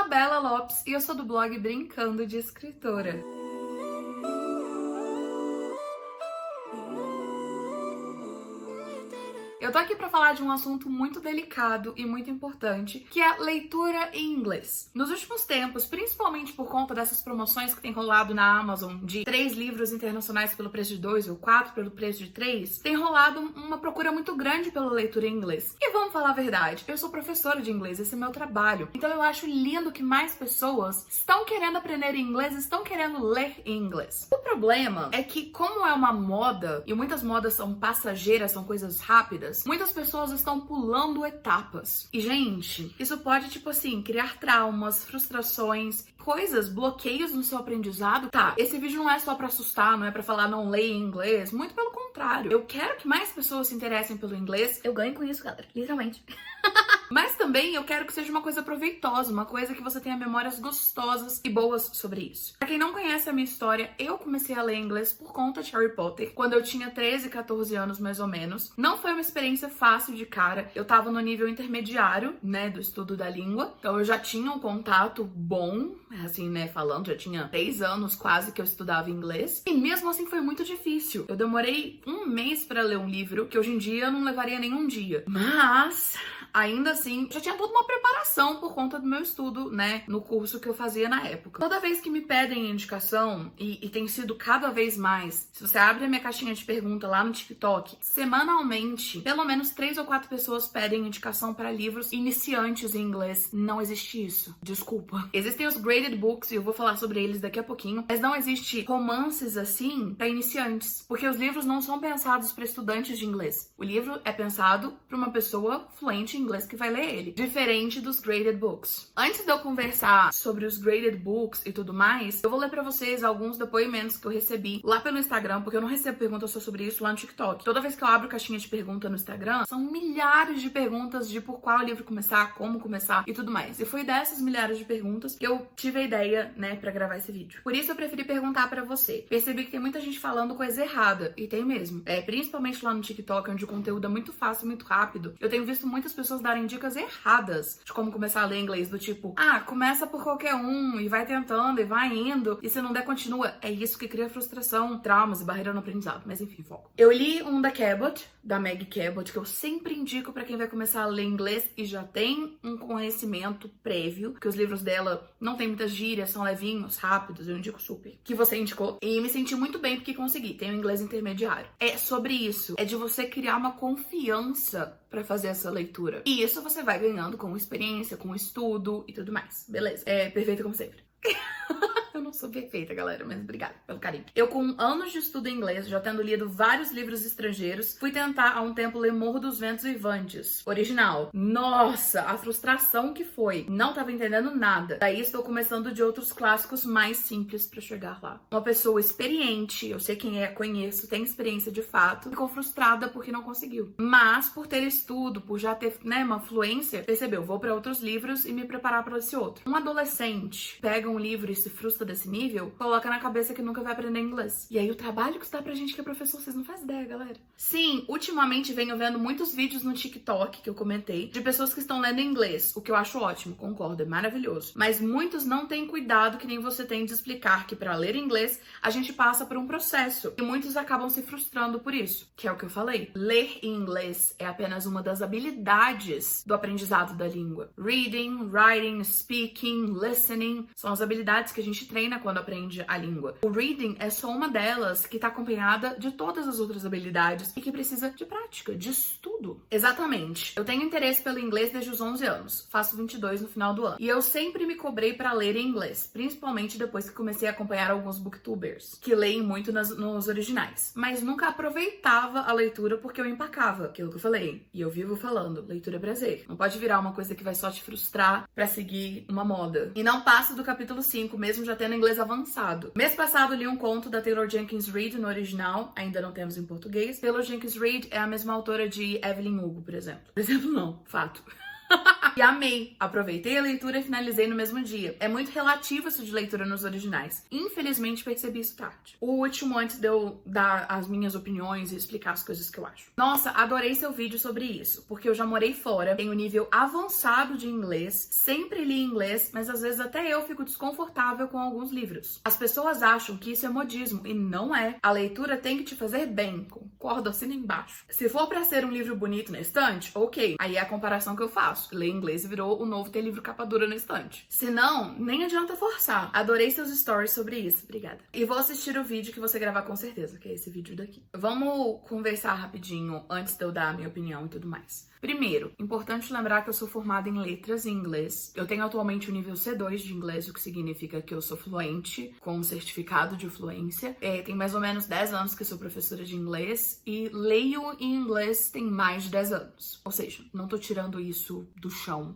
Bela Lopes e eu sou do blog Brincando de Escritora. Eu tô aqui pra falar de um assunto muito delicado e muito importante, que é leitura em inglês. Nos últimos tempos, principalmente por conta dessas promoções que tem rolado na Amazon de 3 livros internacionais pelo preço de 2 ou 4 pelo preço de 3, tem rolado uma procura muito grande pela leitura em inglês. E vamos falar a verdade, eu sou professora de inglês, esse é meu trabalho. Então eu acho lindo que mais pessoas estão querendo aprender inglês, estão querendo ler em inglês. O problema é que, como é uma moda, e muitas modas são passageiras, são coisas rápidas, muitas pessoas estão pulando etapas. E, gente, isso pode, tipo assim, criar traumas, frustrações, coisas, bloqueios no seu aprendizado. Tá, esse vídeo não é só pra assustar, não é pra falar não leia em inglês, muito pelo contrário. Eu quero que mais pessoas se interessem pelo inglês. Eu ganho com isso, galera, literalmente. Mas também eu quero que seja uma coisa proveitosa, uma coisa que você tenha memórias gostosas e boas sobre isso. Pra quem não conhece a minha história, eu comecei a ler inglês por conta de Harry Potter, quando eu tinha 13, 14 anos mais ou menos. Não foi uma experiência fácil de cara, eu tava no nível intermediário, né, do estudo da língua, então eu já tinha um contato bom, assim, né, falando, já tinha 3 anos quase que eu estudava inglês, e mesmo assim foi muito difícil. Eu demorei 1 mês pra ler um livro, que hoje em dia eu não levaria nenhum dia, mas ainda assim, já tinha toda uma preparação por conta do meu estudo, né, no curso que eu fazia na época. Toda vez que me pedem indicação, e tem sido cada vez mais, se você abre a minha caixinha de pergunta lá no TikTok, semanalmente, pelo menos 3 ou 4 pessoas pedem indicação para livros iniciantes em inglês. Não existe isso. Desculpa. Existem os graded books, e eu vou falar sobre eles daqui a pouquinho, mas não existe romances assim para iniciantes, porque os livros não são pensados para estudantes de inglês. O livro é pensado para uma pessoa fluente em inglês que vai ler ele, diferente dos graded books. Antes de eu conversar sobre os graded books e tudo mais, eu vou ler pra vocês alguns depoimentos que eu recebi lá pelo Instagram, porque eu não recebo perguntas só sobre isso lá no TikTok. Toda vez que eu abro caixinha de pergunta no Instagram, são milhares de perguntas de por qual livro começar, como começar e tudo mais. E foi dessas milhares de perguntas que eu tive a ideia, né, pra gravar esse vídeo. Por isso eu preferi perguntar pra você. Percebi que tem muita gente falando coisa errada, e tem mesmo. Principalmente lá no TikTok, onde o conteúdo é muito fácil, muito rápido. Eu tenho visto muitas pessoas darem dicas erradas de como começar a ler inglês, do tipo, começa por qualquer um e vai tentando e vai indo, e se não der, continua. É isso que cria frustração, traumas e barreira no aprendizado, mas enfim, foco. Eu li um da Cabot, da Meg Cabot, que eu sempre indico pra quem vai começar a ler inglês e já tem um conhecimento prévio, que os livros dela não tem muitas gírias, são levinhos, rápidos, eu indico super, que você indicou, e me senti muito bem porque consegui, tem um inglês intermediário. É sobre isso, é de você criar uma confiança pra fazer essa leitura. E isso você vai ganhando com experiência, com estudo e tudo mais. Beleza? É perfeito como sempre. Eu não sou perfeita, galera, mas obrigada pelo carinho. Eu, com anos de estudo em inglês, já tendo lido vários livros estrangeiros, fui tentar há um tempo ler Morro dos Ventos Vivantes, original. Nossa, a frustração que foi. Não tava entendendo nada. Daí estou começando de outros clássicos mais simples pra chegar lá. Uma pessoa experiente, eu sei quem é, conheço, tem experiência de fato, ficou frustrada porque não conseguiu. Mas, por ter estudo, por já ter, né, uma fluência, percebeu, vou pra outros livros e me preparar pra esse outro. Um adolescente pega um livro e se frustra desse nível, coloca na cabeça que nunca vai aprender inglês. E aí o trabalho que está pra gente que é professor, vocês não fazem ideia, galera. Sim, ultimamente venho vendo muitos vídeos no TikTok, que eu comentei, de pessoas que estão lendo inglês, o que eu acho ótimo, concordo, é maravilhoso. Mas muitos não têm cuidado que nem você tem de explicar que pra ler inglês, a gente passa por um processo. E muitos acabam se frustrando por isso, que é o que eu falei. Ler em inglês é apenas uma das habilidades do aprendizado da língua. Reading, writing, speaking, listening, são as habilidades que a gente treina quando aprende a língua. O reading é só uma delas, que tá acompanhada de todas as outras habilidades e que precisa de prática, de estudo. Exatamente. Eu tenho interesse pelo inglês desde os 11 anos. Faço 22 no final do ano. E eu sempre me cobrei pra ler em inglês, principalmente depois que comecei a acompanhar alguns booktubers, que leem muito nos originais. Mas nunca aproveitava a leitura porque eu empacava. Aquilo que eu falei. E eu vivo falando, leitura é prazer. Não pode virar uma coisa que vai só te frustrar pra seguir uma moda. E não passa do capítulo 5, mesmo já tendo inglês avançado. Mês passado li um conto da Taylor Jenkins Reid no original, ainda não temos em português. Taylor Jenkins Reid é a mesma autora de Evelyn Hugo, por exemplo. Por exemplo, não, fato. E amei. Aproveitei a leitura e finalizei no mesmo dia. É muito relativo isso de leitura nos originais. Infelizmente, percebi isso tarde. O último, antes de eu dar as minhas opiniões e explicar as coisas que eu acho. Nossa, adorei seu vídeo sobre isso, porque eu já morei fora, tenho nível avançado de inglês, sempre li inglês, mas às vezes até eu fico desconfortável com alguns livros. As pessoas acham que isso é modismo, e não é. A leitura tem que te fazer bem. Concordo, assina embaixo. Se for pra ser um livro bonito na estante, ok. Aí é a comparação que eu faço. Ler inglês virou o novo ter livro capa dura na estante. Se não, nem adianta forçar. Adorei seus stories sobre isso. Obrigada. E vou assistir o vídeo que você gravar com certeza, que é esse vídeo daqui. Vamos conversar rapidinho antes de eu dar a minha opinião e tudo mais. Primeiro, importante lembrar que eu sou formada em letras em inglês. Eu tenho atualmente o nível C2 de inglês, o que significa que eu sou fluente, com um certificado de fluência. Tem mais ou menos 10 anos que eu sou professora de inglês e leio em inglês tem mais de 10 anos. Ou seja, não tô tirando isso do chão.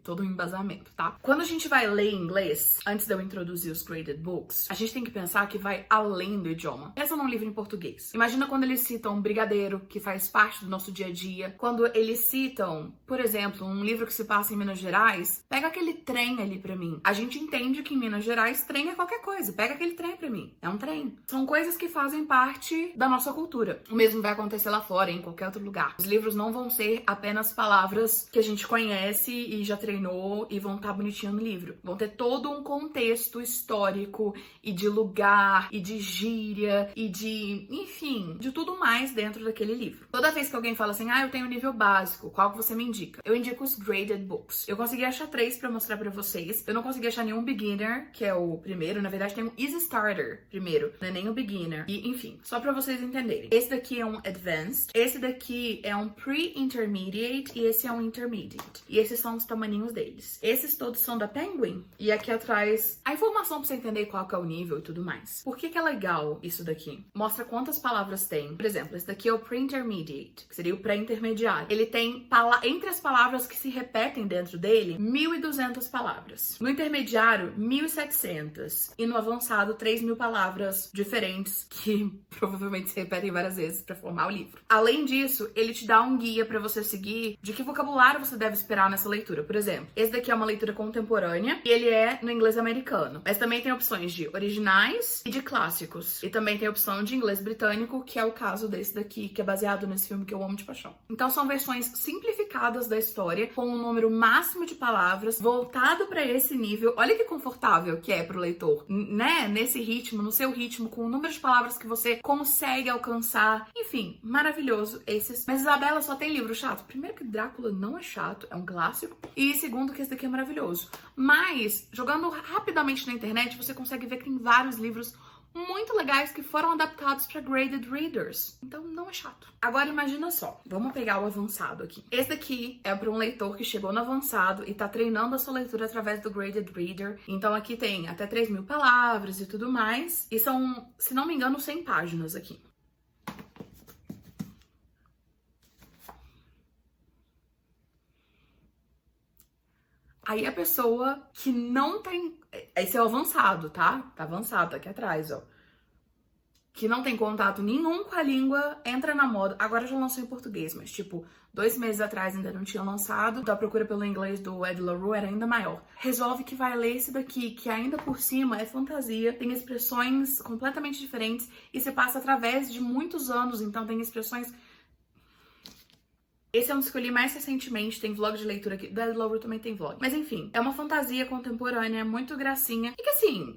Todo um embasamento, tá? Quando a gente vai ler inglês, antes de eu introduzir os graded books, a gente tem que pensar que vai além do idioma. Pensa num livro em português. Imagina quando eles citam Brigadeiro, que faz parte do nosso dia a dia. Quando eles citam, por exemplo, um livro que se passa em Minas Gerais, pega aquele trem ali pra mim. A gente entende que em Minas Gerais trem é qualquer coisa. Pega aquele trem pra mim. É um trem. São coisas que fazem parte da nossa cultura. O mesmo vai acontecer lá fora, em qualquer outro lugar. Os livros não vão ser apenas palavras que a gente conhece e já treinou e vão estar bonitinho no livro. Vão ter todo um contexto histórico e de lugar e de gíria e de, enfim, de tudo mais dentro daquele livro. Toda vez que alguém fala assim, eu tenho nível básico, qual que você me indica? Eu indico os graded books. Eu consegui achar 3 pra mostrar pra vocês. Eu não consegui achar nenhum beginner, que é o primeiro. Na verdade, tem um easy starter primeiro, não é nem o beginner. E, enfim, só pra vocês entenderem. Esse daqui é um advanced, esse daqui é um pre-intermediate e esse é um intermediate. E esses são os tamaninhos deles. Esses todos são da Penguin. E aqui atrás, a informação pra você entender qual que é o nível e tudo mais. Por que que é legal isso daqui? Mostra quantas palavras tem. Por exemplo, esse daqui é o pre-intermediate, que seria o pré-intermediário. Ele tem, entre as palavras que se repetem dentro dele, 1.200 palavras. No intermediário, 1.700. E no avançado, 3.000 palavras diferentes, que provavelmente se repetem várias vezes pra formar o livro. Além disso, ele te dá um guia pra você seguir de que vocabulário você deve esperar nessa leitura. Por exemplo, esse daqui é uma leitura contemporânea e ele é no inglês americano. Mas também tem opções de originais e de clássicos. E também tem a opção de inglês britânico, que é o caso desse daqui, que é baseado nesse filme que eu amo de paixão. Então são versões simplificadas da história, com um número máximo de palavras, voltado pra esse nível. Olha que confortável que é pro leitor, né? Nesse ritmo, no seu ritmo, com o número de palavras que você consegue alcançar. Enfim, maravilhoso esses. Mas Isabela, só tem livro chato. Primeiro que Drácula não é chato, é um clássico. E segundo que esse daqui é maravilhoso. Mas, jogando rapidamente na internet, você consegue ver que tem vários livros muito legais que foram adaptados para graded readers. Então não é chato. Agora imagina só, vamos pegar o avançado aqui. Esse daqui é para um leitor que chegou no avançado e tá treinando a sua leitura através do graded reader. Então aqui tem até 3.000 palavras e tudo mais. E são, se não me engano, 100 páginas aqui. Aí a pessoa que não tem... Esse é o avançado, tá? Tá avançado, tá aqui atrás, ó. Que não tem contato nenhum com a língua, entra na moda. Agora já lançou em português, mas tipo, 2 meses atrás ainda não tinha lançado. Então a procura pelo inglês do Ed La Rue era ainda maior. Resolve que vai ler esse daqui, que ainda por cima é fantasia, tem expressões completamente diferentes e se passa através de muitos anos, então tem expressões... Esse é um dos que eu li mais recentemente, tem vlog de leitura aqui. Da Ed La Rue também tem vlog. Mas enfim, é uma fantasia contemporânea, muito gracinha. E que assim,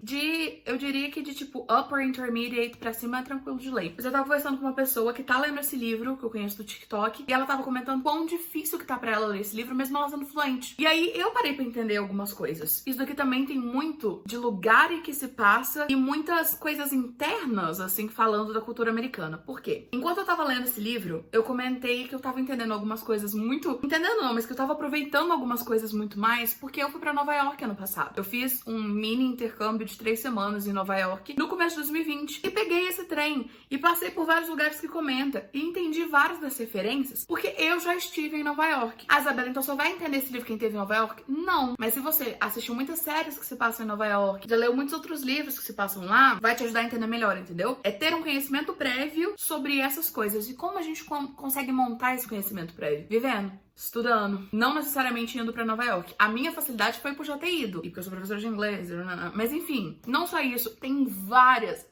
eu diria que de tipo upper intermediate pra cima é tranquilo de ler. Mas eu tava conversando com uma pessoa que tá lendo esse livro, que eu conheço do TikTok, e ela tava comentando quão difícil que tá pra ela ler esse livro, mesmo ela sendo fluente. E aí eu parei pra entender algumas coisas. Isso daqui também tem muito de lugar em que se passa e muitas coisas internas, assim, falando da cultura americana. Por quê? Enquanto eu tava lendo esse livro, eu comentei que eu tava entendendo algumas coisas muito... Entendendo não, mas que eu tava aproveitando algumas coisas muito mais porque eu fui pra Nova York ano passado. Eu fiz um mini intercâmbio de 3 semanas em Nova York no começo de 2020 e peguei esse trem e passei por vários lugares que comenta e entendi várias das referências porque eu já estive em Nova York. Ah, Isabela, então só vai entender esse livro quem esteve em Nova York? Não. Mas se você assistiu muitas séries que se passam em Nova York, já leu muitos outros livros que se passam lá, vai te ajudar a entender melhor, entendeu? É ter um conhecimento prévio sobre essas coisas e como a gente consegue montar esse conhecimento conhecimento prévio? Vivendo, estudando, não necessariamente indo pra Nova York. A minha facilidade foi por já ter ido, e porque eu sou professora de inglês, mas enfim, não só isso, tem várias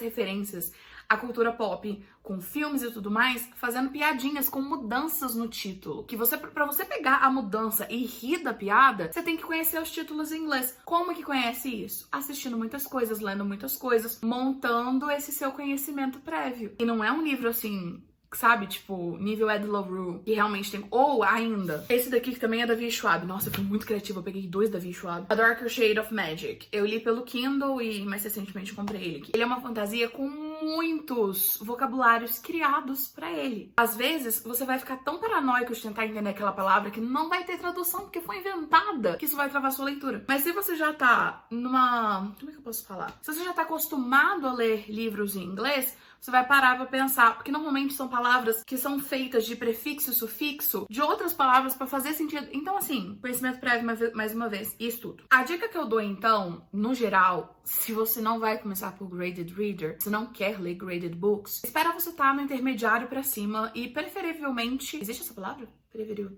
referências à cultura pop, com filmes e tudo mais, fazendo piadinhas com mudanças no título. Que pra você pegar a mudança e rir da piada, você tem que conhecer os títulos em inglês. Como que conhece isso? Assistindo muitas coisas, lendo muitas coisas, montando esse seu conhecimento prévio. E não é um livro assim, sabe, tipo, nível Ed La Rue, que realmente tem... Ou ainda, esse daqui que também é da V. Schwab. Nossa, eu fui muito criativa, eu peguei 2 da V. Schwab. A Darker Shade of Magic. Eu li pelo Kindle e mais recentemente comprei ele aqui. Ele é uma fantasia com muitos vocabulários criados pra ele. Às vezes, você vai ficar tão paranoico de tentar entender aquela palavra que não vai ter tradução, porque foi inventada, que isso vai travar sua leitura. Mas se você já tá numa... Como é que eu posso falar? Se você já tá acostumado a ler livros em inglês, você vai parar pra pensar, porque normalmente são palavras que são feitas de prefixo e sufixo de outras palavras pra fazer sentido. Então, assim, conhecimento prévio mais uma vez e estudo. A dica que eu dou, então, no geral, se você não vai começar por graded reader, se não quer ler graded books, espera você estar no intermediário pra cima e preferivelmente... Existe essa palavra?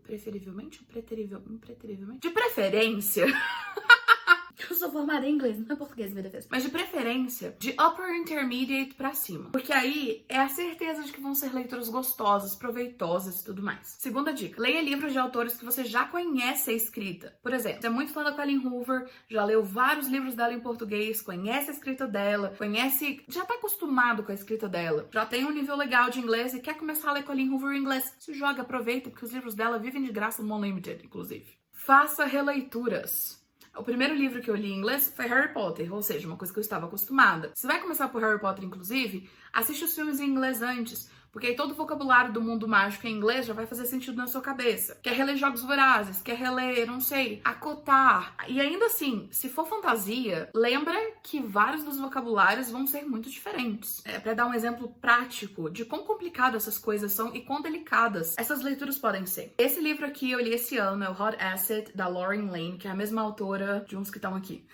Preferivelmente ou preterivelmente? De preferência... Eu sou formada em inglês, não é português, meu Deus. Mas de preferência, de upper intermediate pra cima. Porque aí é a certeza de que vão ser leituras gostosas, proveitosas e tudo mais. Segunda dica, leia livros de autores que você já conhece a escrita. Por exemplo, você é muito fã da Colleen Hoover, já leu vários livros dela em português, conhece a escrita dela, já tá acostumado com a escrita dela, já tem um nível legal de inglês e quer começar a ler Colleen Hoover em inglês. Se joga, aproveita, porque os livros dela vivem de graça no Unlimited, inclusive. Faça releituras. O primeiro livro que eu li em inglês foi Harry Potter, ou seja, uma coisa que eu estava acostumada. Se vai começar por Harry Potter, inclusive, assiste os filmes em inglês antes, porque aí todo o vocabulário do mundo mágico em inglês já vai fazer sentido na sua cabeça. Quer reler Jogos Vorazes, quer reler, não sei, Acotar. E ainda assim, se for fantasia, lembra que vários dos vocabulários vão ser muito diferentes. Pra dar um exemplo prático de quão complicadas essas coisas são e quão delicadas essas leituras podem ser. Esse livro aqui eu li esse ano, é o Hot Acid, da Lauren Lane, que é a mesma autora de uns que estão aqui.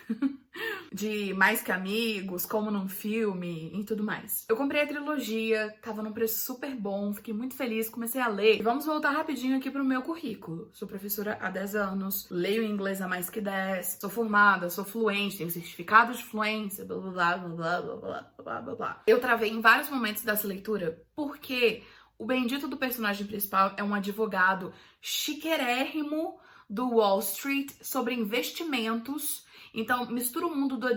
De Mais Que Amigos, Como Num Filme e tudo mais. Eu comprei a trilogia, tava num preço super bom, fiquei muito feliz, comecei a ler. E vamos voltar rapidinho aqui pro meu currículo. Sou professora há 10 anos, leio inglês há mais que 10, sou formada, sou fluente, tenho certificado de fluência, blá blá blá blá blá blá blá blá blá. Eu travei em vários momentos dessa leitura porque o bendito do personagem principal é um advogado chiquérrimo do Wall Street sobre investimentos. Então, mistura o mundo da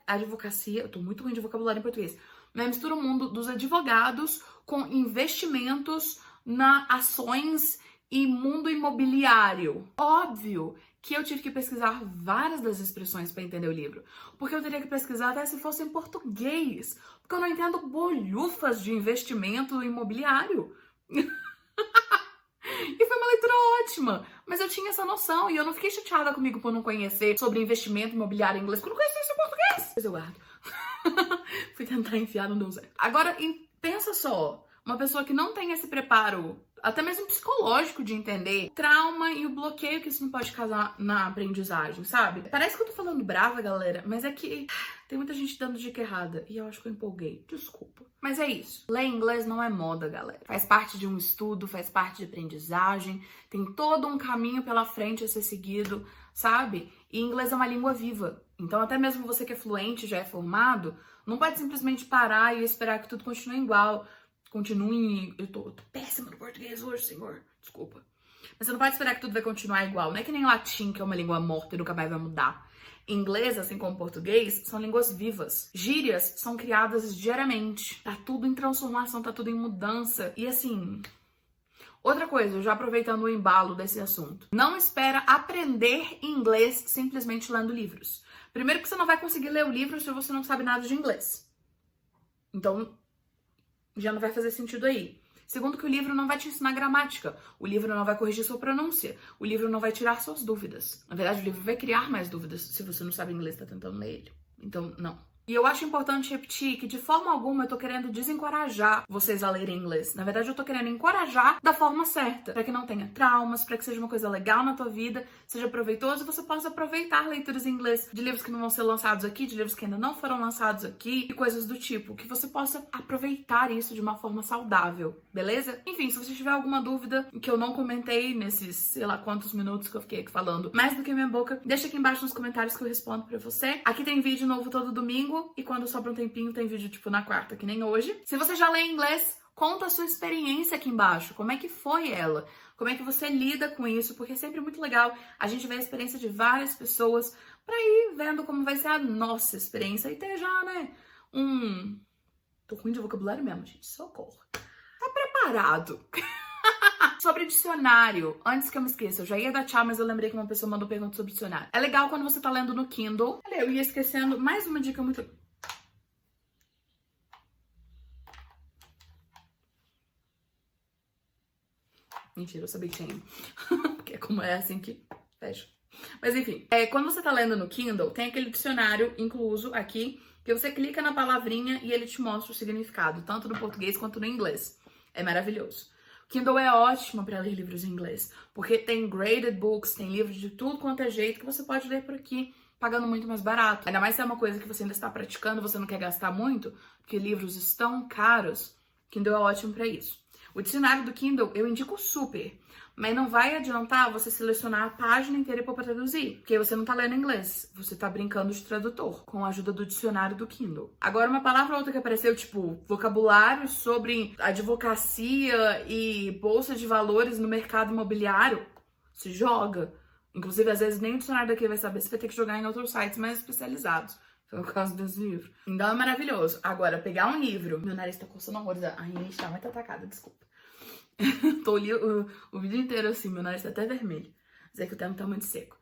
advocacia, eu tô muito ruim de vocabulário em português, mas mistura o mundo dos advogados com investimentos na ações e mundo imobiliário. Óbvio que eu tive que pesquisar várias das expressões para entender o livro, porque eu teria que pesquisar até se fosse em português, porque eu não entendo bolhufas de investimento imobiliário. E foi uma leitura ótima, mas eu tinha essa noção e eu não fiquei chateada comigo por não conhecer sobre investimento imobiliário em inglês, porque eu não conhecia isso em português. Mas eu guardo. Fui tentar enfiar, não deu certo. Agora, pensa só, uma pessoa que não tem esse preparo, até mesmo psicológico, de entender trauma e o bloqueio que isso não pode causar na aprendizagem, sabe? Parece que eu tô falando brava, galera, mas é que tem muita gente dando dica errada e eu acho que eu empolguei. Desculpa. Mas é isso. Ler inglês não é moda, galera. Faz parte de um estudo, faz parte de aprendizagem, tem todo um caminho pela frente a ser seguido, sabe? E inglês é uma língua viva. Então, até mesmo você que é fluente, já é formado, não pode simplesmente parar e esperar que tudo continue igual. Eu tô péssima no português hoje, senhor. Desculpa. Mas você não pode esperar que tudo vai continuar igual. Não é que nem latim, que é uma língua morta e nunca mais vai mudar. Inglês, assim como português, são línguas vivas. Gírias são criadas diariamente. Tá tudo em transformação, tá tudo em mudança. E assim... Outra coisa, já aproveitando o embalo desse assunto. Não espera aprender inglês simplesmente lendo livros. Primeiro que você não vai conseguir ler o livro se você não sabe nada de inglês. Então, já não vai fazer sentido aí. Segundo que o livro não vai te ensinar gramática. O livro não vai corrigir sua pronúncia. O livro não vai tirar suas dúvidas. Na verdade, o livro vai criar mais dúvidas se você não sabe inglês e tá tentando ler ele. Então, não. E eu acho importante repetir que de forma alguma eu tô querendo desencorajar vocês a lerem inglês. Na verdade, eu tô querendo encorajar da forma certa, para que não tenha traumas, para que seja uma coisa legal na tua vida, seja proveitoso e você possa aproveitar leituras em inglês de livros que não vão ser lançados aqui, de livros que ainda não foram lançados aqui e coisas do tipo, que você possa aproveitar isso de uma forma saudável, beleza? Enfim, se você tiver alguma dúvida que eu não comentei nesses, sei lá quantos minutos que eu fiquei aqui falando, mais do que minha boca, deixa aqui embaixo nos comentários que eu respondo pra você. Aqui tem vídeo novo todo domingo e quando sobra um tempinho tem vídeo tipo na quarta, que nem hoje. Se você já lê inglês, conta a sua experiência aqui embaixo. Como é que foi ela? Como é que você lida com isso? Porque é sempre muito legal a gente ver a experiência de várias pessoas pra ir vendo como vai ser a nossa experiência e ter já, né, Tô ruim de vocabulário mesmo, gente. Socorro. Tá preparado? Sobre dicionário, antes que eu me esqueça, eu já ia dar tchau, mas eu lembrei que uma pessoa mandou pergunta sobre dicionário. É legal quando você tá lendo no Kindle. Olha, eu ia esquecendo mais uma dica muito... Mentira, eu sabia que tinha. Porque é como é assim que fecha. Mas enfim, quando você tá lendo no Kindle, tem aquele dicionário incluso aqui, que você clica na palavrinha e ele te mostra o significado, tanto no português quanto no inglês. É maravilhoso. Kindle é ótimo para ler livros em inglês, porque tem graded books, tem livros de tudo quanto é jeito que você pode ler por aqui, pagando muito mais barato. Ainda mais se é uma coisa que você ainda está praticando, você não quer gastar muito, porque livros estão caros, Kindle é ótimo para isso. O dicionário do Kindle eu indico super, mas não vai adiantar você selecionar a página inteira para traduzir, porque você não tá lendo inglês, você tá brincando de tradutor, com a ajuda do dicionário do Kindle. Agora, uma palavra ou outra que apareceu, tipo, vocabulário sobre advocacia e bolsa de valores no mercado imobiliário, se joga. Inclusive, às vezes, nem o dicionário daqui vai saber, você vai ter que jogar em outros sites mais especializados. Foi o caso desse livro. Então é maravilhoso. Agora, pegar um livro... Meu nariz tá coçando horrores. A rinite tá muito atacada, desculpa. Tô o vídeo inteiro assim, meu nariz tá até vermelho. Mas é que o tempo tá muito seco.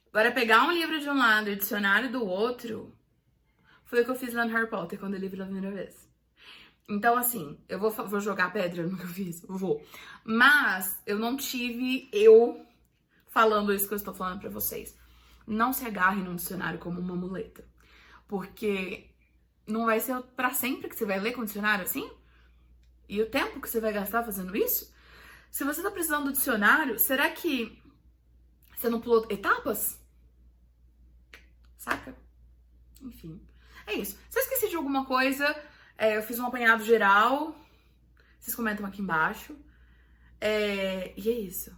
Agora, pegar um livro de um lado e o dicionário do outro... Foi o que eu fiz lá no Harry Potter, quando eu li pela primeira vez. Então, assim, eu vou jogar pedra no que eu fiz? Vou. Mas eu não tive falando isso que eu estou falando pra vocês. Não se agarre num dicionário como uma muleta. Porque não vai ser pra sempre que você vai ler com dicionário assim? E o tempo que você vai gastar fazendo isso? Se você tá precisando do dicionário, será que você não pulou etapas? Saca? Enfim, é isso. Se eu esqueci de alguma coisa, eu fiz um apanhado geral. Vocês comentam aqui embaixo. E é isso.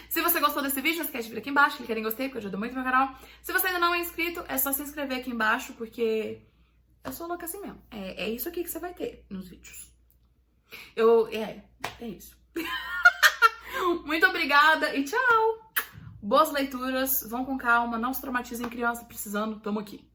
Se você gostou desse vídeo, não esquece de vir aqui embaixo, clicar em gostei, porque ajuda muito meu canal. Se você ainda não é inscrito, é só se inscrever aqui embaixo, porque eu sou louca assim mesmo. É isso aqui que você vai ter nos vídeos. É isso. Muito obrigada e tchau! Boas leituras, vão com calma, não se traumatizem criança precisando, tamo aqui.